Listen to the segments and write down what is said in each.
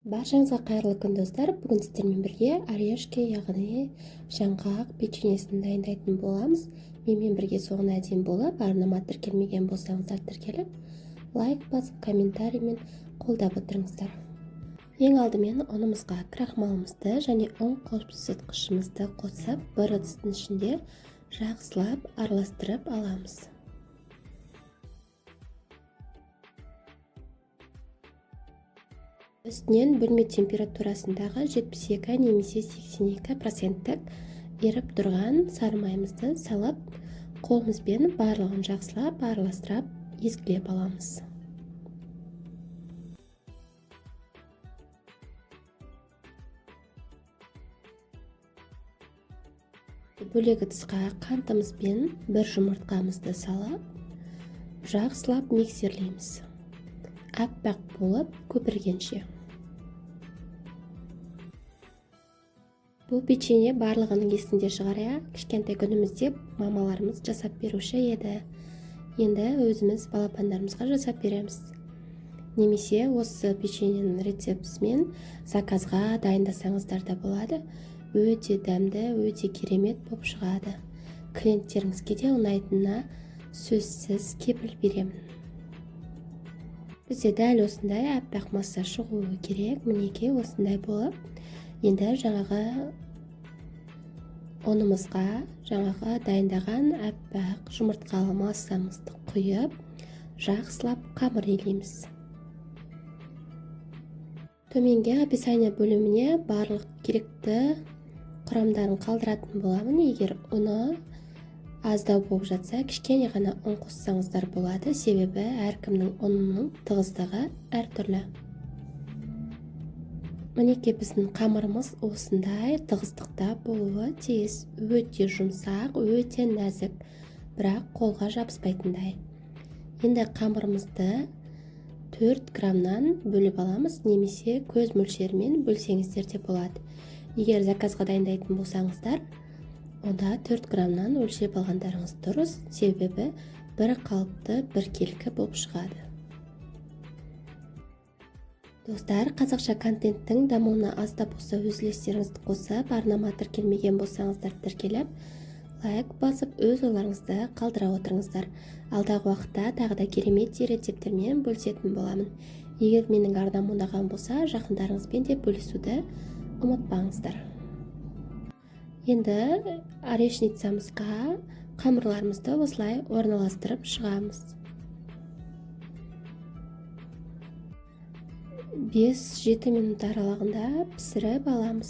Баршаңызға қайырлы күн достар. Бүгін сіздермен бірге орешки, яғни жаңғақ печеньесін дайындайтын боламыз. Менімен бірге соңына дейін болып, арнама тіркелмеген болсаңыздар тіркеліп, лайк басып, комментариймен қолдап отырыңыздар. Ең алдымен ұнымызға крахмалымызды және ұн қосқышымызды қосып, бір ыдыстың ішінде жақсылап араластырып аламыз. Үстінен бөлме температурасындағы 72 немесе 82% еріп тұрған сары майымызды салып, қолымызбен барлығын жақсылап араластырып, езгілеп аламыз. Бөлек ыдысқа қантымызбен бір жұмыртқамызды салып, жақсылап миксерлейміз. Аппақ болып көпіргенше. Бұл печенье барлығының есінде шығар, кішкентай күнімізде мамаларымыз жасап беруші еді. Енді өзіміз балапандарымызға жасап береміз. Немесе осы печеньенің рецептісімен заказға дайындасаңыздар да болады. Өте дәмді, өте керемет болып шығады. Клиенттеріңізге де ұнайтынына сөзсіз кепіл беремін. Бізде дәл осындай аппақ масса шығуы керек. Мінекей осындай болып. Енді жаңағы ұнымызға, жаңағы дайындаған аппақ жұмыртқалы массамызды құйып, жақсылап қамыр илейміз. Төменге описание бөліміне барлық керекті құрамдарын қалдыратын боламын. Егер ұны аздау болып жатса, кішкене ғана ұн қоссаңыздар болады, себебі әркімнің ұнының тығыздығы әртүрлі. Мінекей біздің қамырымыз осындай тығыздықта болуы тиіс. Өте жұмсақ, өте нәзік, бірақ қолға жабыспайтындай. Енді қамырымызды 4 граммнан бөліп аламыз, немесе көз мөлшерімен бөлсеңіздер де болады. Егер заказға дайындайтын болсаңыздар, онда 4 граммнан өлшеп алғандарыңыз дұрыс, себебі бір қалыпты бір келкі болып шығады. Достар, қазақша контенттің дамуына аздап болса өз үлестеріңізді қосып, арнама тіркелмеген болсаңыздар тіркеліп, лайк басып, өз ойларыңызды қалдыра отырыңыздар. Алдағы уақытта тағы да керемет рецептермен бөлісетін боламын. Егер менің арнам ұнаған болса, жақындарыңызбен де бөлісуді ұмытпаңыздар. Енді орешницамызға қамырларымызды осылай орналастырып шығамыз. 5-7 минут аралығында пісіріп аламыз.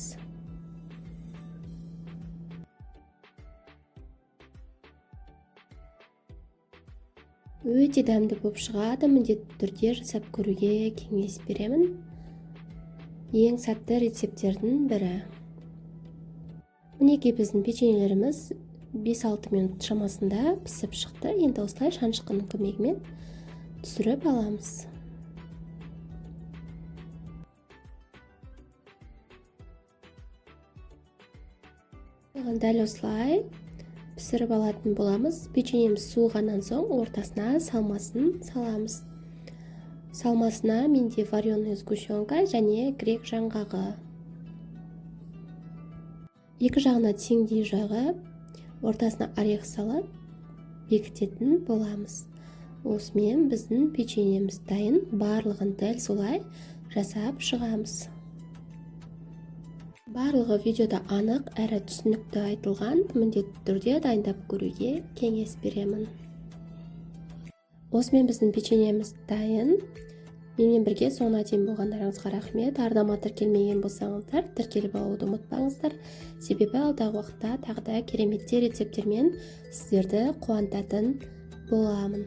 Өте дәмді болып шығады, міндетті түрде жасап көруге кеңес беремін. Ең сәтті рецептердің бірі. Мінекей біздің печеньелеріміз 5-6 минут шамасында пісіп шықты. Енді осылай шанышқының көмегімен түсіріп аламыз. Дәл осылай пісіріп алатын боламыз. Печеньеміз суығаннан соң ортасына салмасын саламыз. Салмасына менде вареная сгущенка және грек жаңғағы. Екі жағына теңдей жағып, ортасына орех салып, бекітетін боламыз. Осымен біздің печеньеміз дайын, барлығын дәл солай жасап шығамыз. Барлығы видеода анық әрі түсінікті айтылған, міндетті түрде дайындап көруге кеңес беремін. Осымен біздің печеньеміз дайын. Менімен бірге соңына дейін болғандарыңызға рахмет. Арнама тіркелмеген болсаңыздар, тіркеліп алуды ұмытпаңыздар. Себебі алдағы уақытта тағы да керемет рецептермен сіздерді қуантатын боламын.